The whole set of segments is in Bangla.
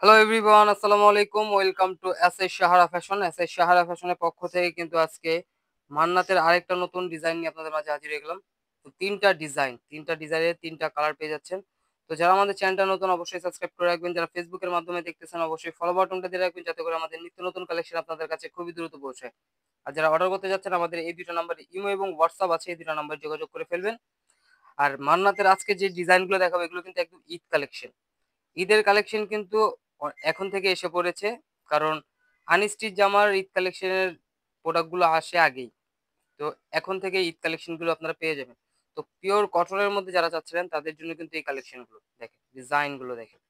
হ্যালো এভরিওয়ান, আসসালামু আলাইকুম। Welcome to SS Sahara fashion. SS Sahara ফ্যাশনের পক্ষ থেকে কিন্তু আজকে মান্নাতের আরেকটা নতুন ডিজাইন নিয়ে আপনাদের মাঝে হাজির হয়ে গেলাম। তো তিনটা ডিজাইনের তিনটা কালার পেয়ে যাচ্ছেন। তো যারা আমাদের চ্যানেলটা নতুন অবশ্যই সাবস্ক্রাইব করে রাখবেন, যারা ফেসবুকের মাধ্যমে দেখতেছেন অবশ্যই ফলো বাটনটা দিয়ে রাখবেন যাতে করে আমাদের নিত্য নতুন কালেকশন আপনাদের কাছে খুবই দ্রুত পৌঁছায়। আর যারা অর্ডার করতে যাচ্ছেন আমাদের এই দুটো নাম্বারে ইমো এবং হোয়াটসঅ্যাপ আছে, এই দুটো নাম্বারে যোগাযোগ করে ফেলবেন। আর মান্নাতের আজকে যে ডিজাইনগুলো দেখাবো এগুলো কিন্তু একদম ঈদ কালেকশন। ঈদের কালেকশন কিন্তু এখন থেকে এসে পড়েছে, কারণ আনস্টিচ জামার ঈদ কালেকশনের প্রোডাক্টগুলো আসে আগেই। তো এখন থেকে ঈদ কালেকশনগুলো আপনারা পেয়ে যাবেন। তো পিওর কটনের মধ্যে যারা চাচ্ছিলেন তাদের জন্য কিন্তু এই কালেকশনগুলো দেখেন, ডিজাইনগুলো দেখেন।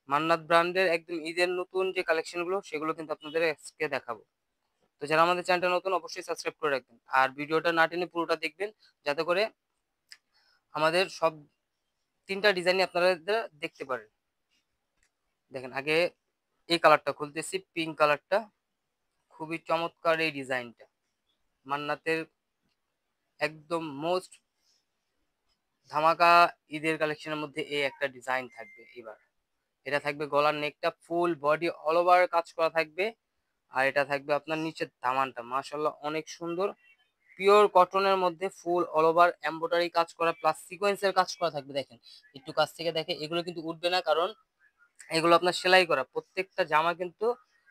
মান্নাত ব্র্যান্ডের একদম ঈদের নতুন যে কালেকশনগুলো সেগুলো কিন্তু আপনাদের আজকে দেখাবো। তো যারা আমাদের চ্যানেলটা নতুন অবশ্যই সাবস্ক্রাইব করে রাখবেন আর ভিডিওটা না টেনে পুরোটা দেখবেন যাতে করে আমাদের সব তিনটা ডিজাইনই আপনারা দেখতে পারেন। দেখেন, আগে এই কালারটা খুলতেছি, পিঙ্ক কালারটা। খুবই চমৎকার এই ডিজাইনটা। মান্নাতের একদম মোস্ট ধামাকা ঈদের কালেকশনের মধ্যে এই একটা ডিজাইন থাকবে এবার। এটা থাকবে গলার নেকটা ফুল বডি অল ওভার কাজ করা থাকবে। আর এটা থাকবে আপনার নিচের দামানটা, মাশাআল্লাহ অনেক সুন্দর। পিওর কটনের মধ্যে ফুল অল ওভার এমব্রয়ডারি কাজ করা প্লাস সিকোয়েন্সের কাজ করা থাকবে। দেখেন, একটু কাছ থেকে দেখে, এগুলো কিন্তু উঠবে না, কারণ এগুলো আপনার সেলাই করা। প্রত্যেকটা জামা কিন্তু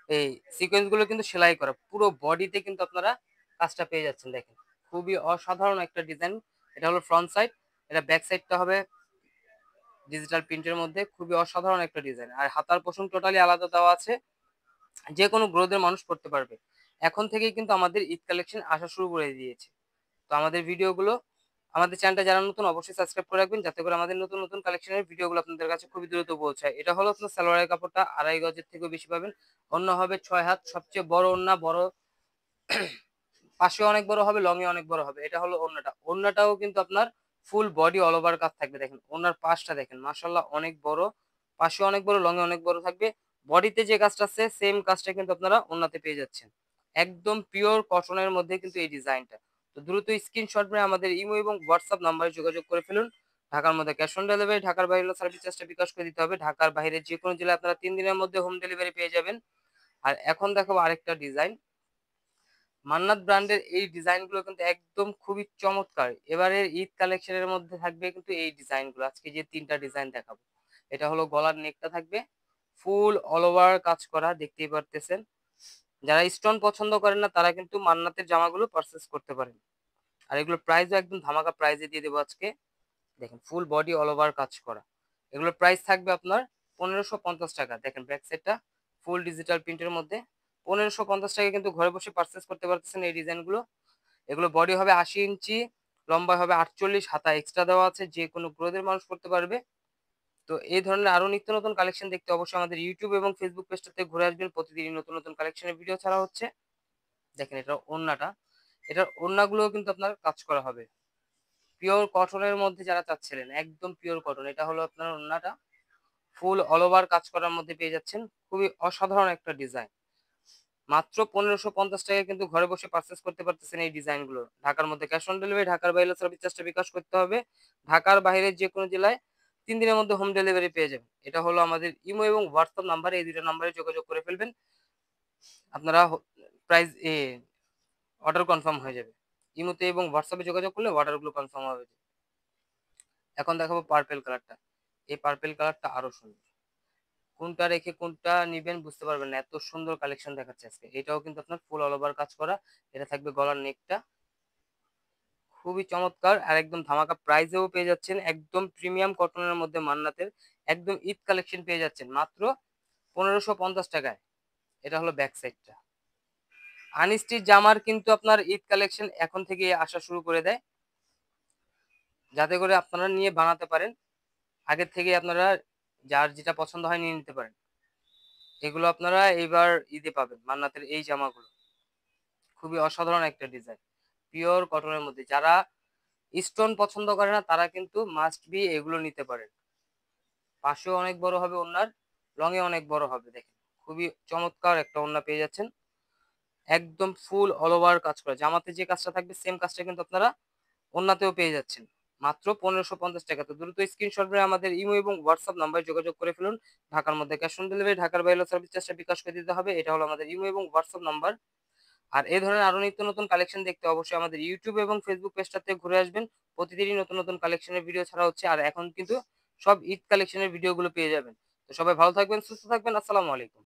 এই সিকোয়েন্স গুলো কিন্তু সেলাই করা, পুরো বডিতে কিন্তু আপনারা কাজটা পেয়ে যাচ্ছেন। দেখেন, খুবই অসাধারণ একটা ডিজাইন। এটা হলো ফ্রন্ট সাইড, এটা ব্যাক সাইডটা হবে ডিজিটাল প্রিন্টের মধ্যে। খুবই অসাধারণ একটা ডিজাইন। আর হাতার পোষণ টোটালি আলাদা দেওয়া আছে, যে কোনো গ্রোথের মানুষ করতে পারবে। এখন থেকেই কিন্তু আমাদের ঈদ কালেকশন আসা শুরু করে দিয়েছে। তো আমাদের ভিডিওগুলো, আমাদের চ্যানেলটা যারা নতুন অবশ্যই সাবস্ক্রাইব করে রাখবেন যাতে করে আমাদের নতুন নতুন কালেকশনের ভিডিওগুলো আপনাদের কাছে খুবই দ্রুত পৌঁছায়। এটা হলো আপনার সালোয়ারের কাপড়টা 2.5 গজের থেকেও বেশি পাবেন। অন্য হবে 6 হাত, সবচেয়ে বড় ওড়না, বড় পাশে অনেক বড় হবে, লং এ অনেক বড় হবে। এটা হলো ওড়নাটা। ওড়নাটাও কিন্তু আপনার ফুল বডি অল ওভার কাজ থাকবে। দেখেন ওড়নার পাশটা দেখেন, মাশাআল্লাহ অনেক বড়, পাশে অনেক বড়, লং এ অনেক বড় থাকবে। বডিতে যে কাজটা আছে সেম কাজটা কিন্তু আপনারা ওড়নাতে পেয়ে যাচ্ছেন। একদম পিওর কটনের মধ্যে কিন্তু এই ডিজাইনটা। তো দ্রুত স্ক্রিনশট নিয়ে আমাদের ইমো এবং হোয়াটসঅ্যাপ নাম্বারে যোগাযোগ করে ফেলুন। ঢাকার মধ্যে ক্যাশ অন ডেলিভারি, ঢাকার বাইরে হলে সার্ভিস চার্জটা বিকাশ করে দিতে হবে। ঢাকার বাইরে যে কোনো জেলায় আপনারা 3 দিনের মধ্যে হোম ডেলিভারি পেয়ে যাবেন। আর এখন দেখাবো আরেকটা ডিজাইন। মান্নাত ব্র্যান্ডের এই ডিজাইনগুলো কিন্তু একদম খুবই চমৎকার। এবারের ঈদ কালেকশনের মধ্যে থাকবে কিন্তু এই ডিজাইনগুলো। আজকে যে তিনটা ডিজাইন দেখাবো, এটা হলো গলার নেকটা থাকবে ফুল অল ওভার কাজ করা, দেখতেই পারতেছেন। যারা স্টোন পছন্দ করেন না তারা কিন্তু মান্নাতের জামাগুলো পারচেস করতে পারেন। আর এগুলোর প্রাইসও একদম ধামাকা প্রাইসে দিয়ে দেবো আজকে। দেখেন, ফুল বডি অল ওভার কাজ করা। এগুলোর প্রাইস থাকবে আপনার 1550 টাকা। দেখেন ব্যাক সাইডটা ফুল ডিজিটাল প্রিন্টের মধ্যে 1550 টাকা কিন্তু ঘরে বসে পারচেস করতে পারতেছেন এই ডিজাইনগুলো। এগুলো বডি হবে 80 ইঞ্চি, লম্বা হবে 48, হাতা এক্সট্রা দেওয়া আছে, যে কোনো গ্রোথের মানুষ করতে পারবে। তো এই ধরনের আরো নিত্য নতুন কালেকশন দেখতে অবশ্যই আমাদের ইউটিউব এবং ফেসবুক পেজটাতে ঘুরে আসবেন। প্রতিদিনই নতুন নতুন কালেকশনের ভিডিও ছাড়া হচ্ছে। দেখেন, এটা ওড়নাটা, এটার ওড়নাগুলো কিন্তু আপনার কাজ করা হবে পিওর কটনের মধ্যে। যারা চাচ্ছিলেন একদম পিওর কটন, এটা হলো আপনার ওড়নাটা ফুল অল ওভার কাজ করার মধ্যে পেয়ে যাচ্ছেন। খুবই অসাধারণ একটা ডিজাইন। মাত্র 1550 টাকায় কিন্তু ঘরে বসে পারচেস করতে পারতেছেন এই ডিজাইনগুলো। ঢাকার মধ্যে ক্যাশ অন ডেলিভারি, ঢাকার বাইরে সার্ভিস চার্জটা বিকাশ করতে হবে। ঢাকার বাইরে যে কোনো জেলায় 3 দিনের মধ্যে হোম ডেলিভারি পেয়ে যাবেন। এটা হলো আমাদের ইমো এবং হোয়াটসঅ্যাপ নাম্বার, এই দুটো নাম্বারে যোগাযোগ করে ফেলবেন। আপনারা প্রাইস অর্ডার কনফার্ম হয়ে যাবে। ইমোতে এবং হোয়াটসঅ্যাপে যোগাযোগ করলে অর্ডারগুলো কনফার্ম হবে। এখন দেখাবো পার্পেল কালারটা। এই পার্পেল কালারটা আরো সুন্দর। কোনটা রেখে কোনটা নিবেন বুঝতে পারবেন না, এত সুন্দর কালেকশন দেখাচ্ছে আজকে। এটাও কিন্তু আপনার ফুল অল ওভার কাজ করা। এটা থাকবে গলার নেকটা, খুবই চমৎকার আর একদম ধামাকা প্রাইসেও পেয়ে যাচ্ছেন। একদম প্রিমিয়াম কটনের মধ্যে মান্নাতের একদম ঈদ কালেকশন পেয়ে যাচ্ছেন মাত্র 1550 টাকায়। এটা হলো ব্যাক সাইডটা। আনস্টিচ জামার কিন্তু আপনার ঈদ কালেকশন এখন থেকে আসা শুরু করে দেয়, যাতে করে আপনারা নিয়ে বানাতে পারেন। আগের থেকে আপনারা যার যেটা পছন্দ হয় নিয়ে নিতে পারেন। এগুলো আপনারা এইবার ঈদে পাবেন মান্নাতের এই জামাগুলো। খুবই অসাধারণ একটা ডিজাইন পিওর কটনের মধ্যে। যারা স্টোন পছন্দ করে না তারা কিন্তু মাস্ট বি এগুলো নিতে পারেন। পাশেও অনেক বড় হবে ওড়নার, লং এ অনেক বড় হবে। দেখেন, খুবই চমৎকার একটা ওড়না পেয়ে যাচ্ছেন। একদম ফুল অল ওভার কাজ করা, জামাতে যে কাজটা থাকবে সেম কাজটা কিন্তু আপনারা ওড়নাতেও পেয়ে যাচ্ছেন। মাত্র 1550 টাকা। তো দ্রুত স্ক্রিনশট মেরে আমাদের ইমো এবং হোয়াটসঅ্যাপ নাম্বারে যোগাযোগ করে ফেলুন। ঢাকার মধ্যে ক্যাশ অন ডেলিভারি, ঢাকার বাইরে সার্ভিস চার্জটা বিকাশ করে দিতে হবে। এটা হলো আমাদের ইমো এবং হোয়াটসঅ্যাপ নাম্বার। আর এই ধরনের আরো নিত্য নতুন কালেকশন দেখতে অবশ্যই আমাদের ইউটিউব এবং ফেসবুক পেজটাতে ঘুরে আসবেন। প্রতিদিনই নতুন নতুন কালেকশনের ভিডিও ছাড়া হচ্ছে। আর এখন কিন্তু সব ঈদ কালেকশনের ভিডিওগুলো পেয়ে যাবেন। তো সবাই ভালো থাকবেন, সুস্থ থাকবেন। আসসালামু আলাইকুম।